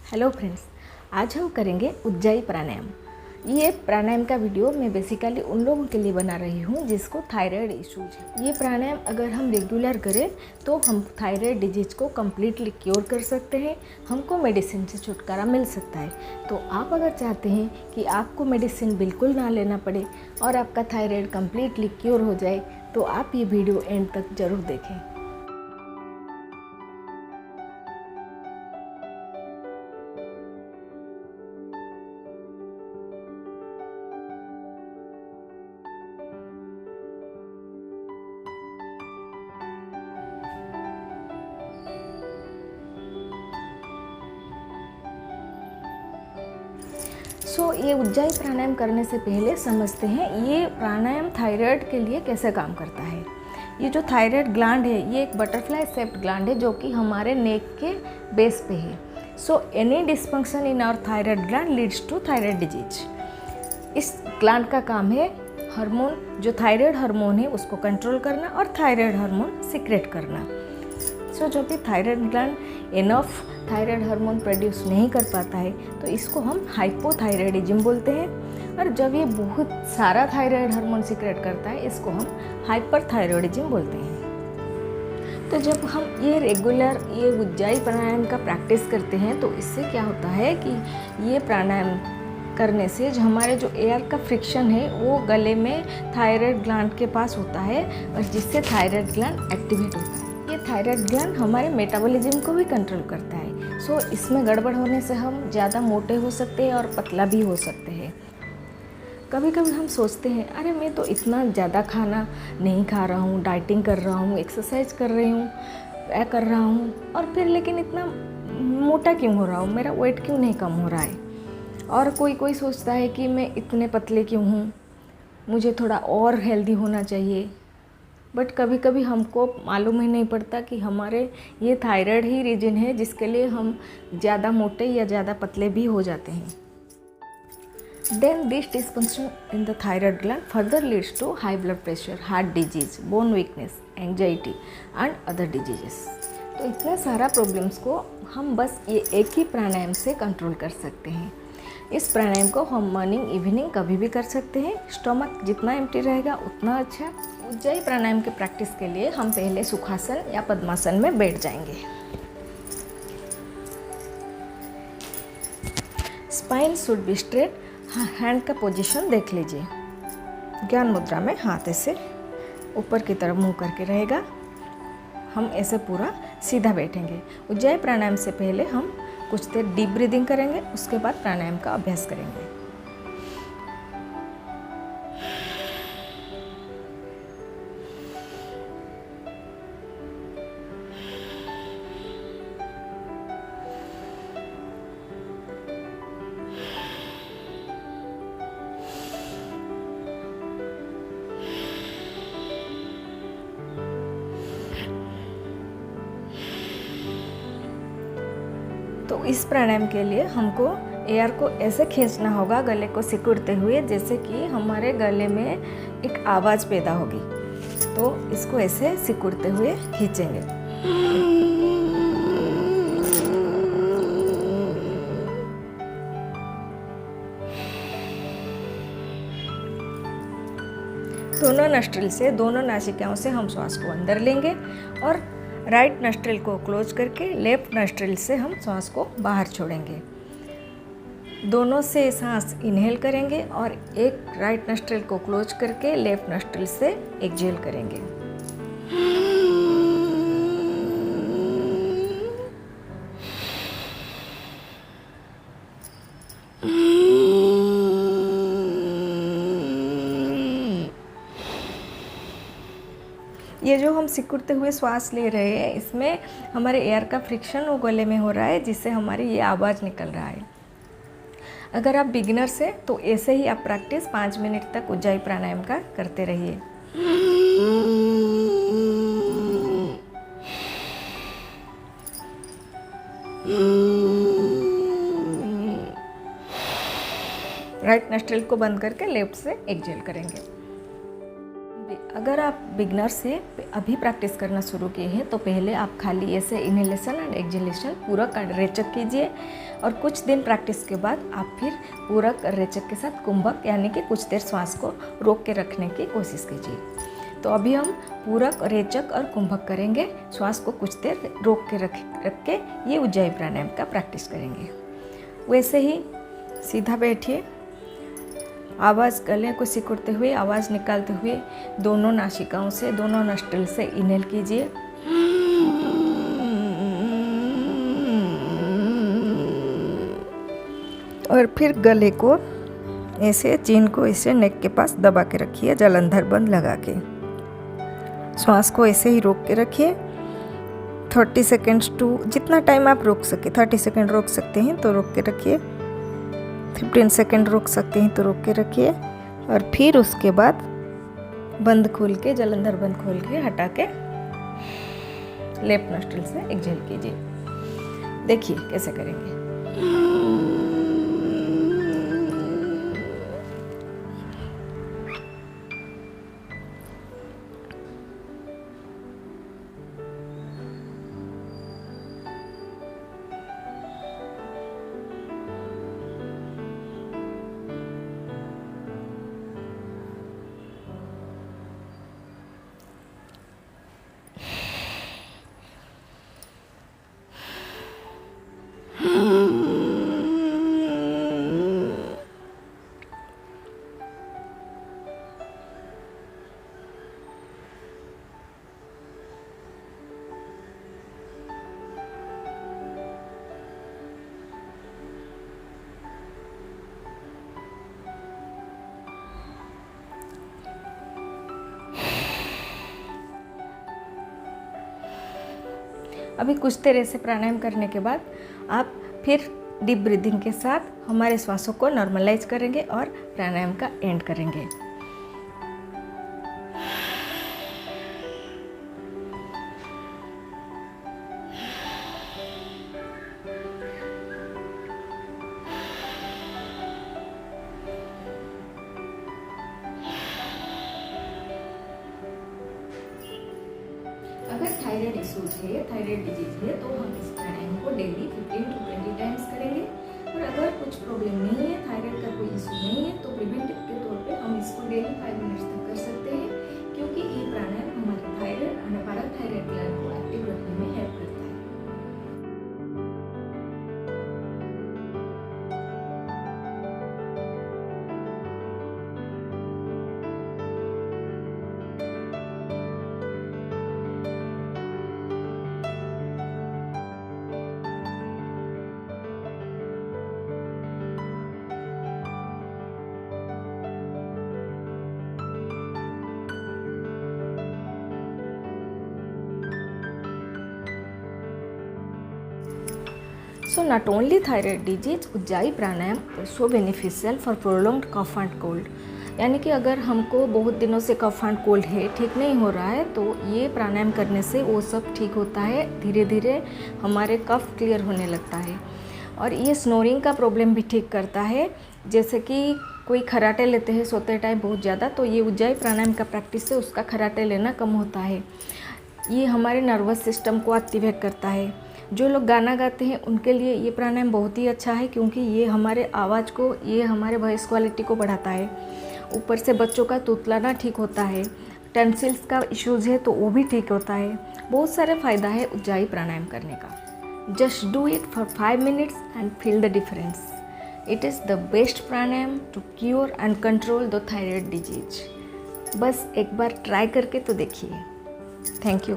Hello friends, आज हम करेंगे उज्जाई प्राणायाम। ये प्राणायाम का वीडियो मैं बेसिकली उन लोगों के लिए बना रही हूँ जिसको थायराइड इश्यूज है। ये प्राणायाम अगर हम रेगुलर करें तो हम थायराइड डिजीज को कम्प्लीटली क्योर कर सकते हैं, हमको मेडिसिन से छुटकारा मिल सकता है। तो आप अगर चाहते हैं कि आपको मेडिसिन बिल्कुल ना लेना पड़े और आपका थायराइड कम्प्लीटली क्योर हो जाए तो आप ये वीडियो एंड तक ज़रूर देखें। ये उज्जाई प्राणायाम करने से पहले समझते हैं ये प्राणायाम थायराइड के लिए कैसे काम करता है। ये जो थायराइड ग्लैंड है ये एक बटरफ्लाई शेप्ड ग्लैंड है जो कि हमारे नेक के बेस पे है। Any dysfunction in our thyroid gland leads to thyroid disease. इस ग्लैंड का काम है हार्मोन, जो थायराइड हार्मोन है उसको कंट्रोल करना और थायराइड हार्मोन सीक्रेट करना। जो भी thyroid gland enough thyroid hormone produce नहीं कर पाता है तो इसको हम हाइपोथायराइडिज्म बोलते हैं, और जब ये बहुत सारा थायराइड हार्मोन सीक्रेट करता है इसको हम हाइपरथायराइडिज्म बोलते हैं। तो जब हम ये रेगुलर ये उज्जाई प्राणायाम का प्रैक्टिस करते हैं तो इससे क्या होता है कि ये प्राणायाम करने से जो हमारे जो एयर का फ्रिक्शन है वो गले में थायराइड ग्लैंड के पास होता है और जिससे थायराइड ग्लैंड एक्टिवेट होता है। ये थायराइड ग्लैंड हमारे मेटाबॉलिज्म को भी कंट्रोल करता है। इसमें गड़बड़ होने से हम ज़्यादा मोटे हो सकते हैं और पतला भी हो सकते हैं। कभी कभी हम सोचते हैं अरे मैं तो इतना ज़्यादा खाना नहीं खा रहा हूँ, डाइटिंग कर रहा हूँ, एक्सरसाइज कर रही हूँ, कर रहा हूँ, और फिर लेकिन इतना मोटा क्यों हो रहा हूँ, मेरा वेट क्यों नहीं कम हो रहा है। और कोई सोचता है कि मैं इतने पतले क्यों हूँ, मुझे थोड़ा और हेल्दी होना चाहिए। बट कभी कभी हमको मालूम ही नहीं पड़ता कि हमारे ये थायराइड ही रीजन है जिसके लिए हम ज़्यादा मोटे या ज़्यादा पतले भी हो जाते हैं। Then this dysfunction in the thyroid gland further leads to high blood pressure, heart disease, bone weakness, anxiety and other diseases. तो इतने सारा प्रॉब्लम्स को हम बस ये एक ही प्राणायाम से कंट्रोल कर सकते हैं। इस प्राणायाम को हम मॉर्निंग इवनिंग कभी भी कर सकते हैं। स्टमक जितना एम्प्टी रहेगा उतना अच्छा। उज्जाई प्राणायाम के प्रैक्टिस के लिए हम पहले सुखासन या पद्मासन में बैठ जाएंगे। Spine should be straight. Hand का पोजीशन देख लीजिए। ज्ञान मुद्रा में हाथ ऐसे ऊपर की तरफ मुंह करके रहेगा। हम ऐसे पूरा सीधा बैठेंगे। उज्जाई प्राणायाम से पहले हम कुछ देर डीप ब्रीदिंग करेंगे, उसके बाद प्राणायाम का अभ्यास करेंगे। तो इस प्राणायाम के लिए हमको एयर को ऐसे खींचना होगा गले को सिकुड़ते हुए, जैसे कि हमारे गले में एक आवाज़ पैदा होगी। तो इसको ऐसे सिकुड़ते हुए खींचेंगे। दोनों नस्ट्रिल से, दोनों नासिकाओं से हम श्वास को अंदर लेंगे और राइट नस्ट्रिल को क्लोज करके लेफ्ट नस्ट्रिल से हम सांस को बाहर छोड़ेंगे। दोनों से सांस इनहेल करेंगे और एक राइट नस्ट्रिल को क्लोज करके लेफ्ट नस्ट्रिल से एक्सहेल करेंगे। ये जो हम सिकुड़ते हुए श्वास ले रहे हैं इसमें हमारे एयर का फ्रिक्शन वो गले में हो रहा है, जिससे हमारी ये आवाज़ निकल रहा है। अगर आप बिगिनर्स हैं तो ऐसे ही आप प्रैक्टिस 5 मिनट तक उज्जाई प्राणायाम का करते रहिए। राइट नस्ट्रिल को बंद करके लेफ्ट से एक्सहेल करेंगे। अगर आप बिगनर से अभी प्रैक्टिस करना शुरू किए हैं तो पहले आप खाली ऐसे इनहेलेशन एंड एक्सहेलेशन पूरक रेचक कीजिए और कुछ दिन प्रैक्टिस के बाद आप फिर पूरक रेचक के साथ कुंभक यानी कि कुछ देर श्वास को रोक के रखने की कोशिश कीजिए। तो अभी हम पूरक रेचक और कुंभक करेंगे, श्वास को कुछ देर रोक के रख के ये उज्जाई प्राणायाम का प्रैक्टिस करेंगे। वैसे ही सीधा बैठिए, आवाज़ गले को सिकुड़ते हुए आवाज़ निकालते हुए दोनों नासिकाओं से, दोनों नस्ट्रिल से इनहेल कीजिए और फिर गले को ऐसे, चीन को ऐसे नेक के पास दबा के रखिए, जालंधर बंद लगा के। श्वास को ऐसे ही रोक के रखिए 30 सेकेंड्स टू जितना टाइम आप रोक सके। 30 सेकेंड रोक सकते हैं तो रोक के रखिए, 15 सेकेंड रोक सकते हैं तो रोक के रखिए और फिर उसके बाद बंद खोल के, जालंधर बंद खोल के हटा के लेफ्ट नोस्ट्रिल से एक्सहेल कीजिए। देखिए कैसे करेंगे। अभी कुछ देर ऐसे प्राणायाम करने के बाद आप फिर डीप ब्रीदिंग के साथ हमारे श्वासों को नॉर्मलाइज करेंगे और प्राणायाम का एंड करेंगे। अगर थायराइड इश्यूज है, थायराइड डिजीज है, तो हम इस प्राणायाम को डेली 15 to 20 टाइम्स करेंगे। और अगर कुछ प्रॉब्लम नहीं है, थायराइड का कोई इशू नहीं है, तो प्रिवेंटिव के तौर पे हम इसको डेली 5 मिनट्स तक कर सकते हैं, क्योंकि ये प्राणायाम हमारे थायराइड और पैराथायराइड ग्लैंड को एक्टिव रखने में हेल्प करता है। So not only thyroid disease, Ujjayi pranayama so beneficial for prolonged cough and cold। यानी कि अगर हमको बहुत दिनों से कफ एंड कोल्ड है, ठीक नहीं हो रहा है, तो ये प्राणायाम करने से वो सब ठीक होता है। धीरे धीरे हमारे कफ क्लियर होने लगता है और ये स्नोरिंग का प्रॉब्लम भी ठीक करता है। जैसे कि कोई खर्राटे लेते हैं सोते टाइम बहुत ज़्यादा, तो ये उज्जाई प्राणायाम का प्रैक्टिस से उसका खर्राटे लेना कम होता है। ये हमारे नर्वस सिस्टम को एक्टिवेट करता है। जो लोग गाना गाते हैं उनके लिए ये प्राणायाम बहुत ही अच्छा है, क्योंकि ये हमारे आवाज़ को, ये हमारे वॉइस क्वालिटी को बढ़ाता है। ऊपर से बच्चों का तुतलाना ठीक होता है, टेंसिल्स का इश्यूज़ है तो वो भी ठीक होता है। बहुत सारे फ़ायदा है उज्जाई प्राणायाम करने का। Just do it for 5 minutes and feel the difference. It is the best pranayama to cure and control the thyroid disease. बस एक बार ट्राई करके तो देखिए। Thank you.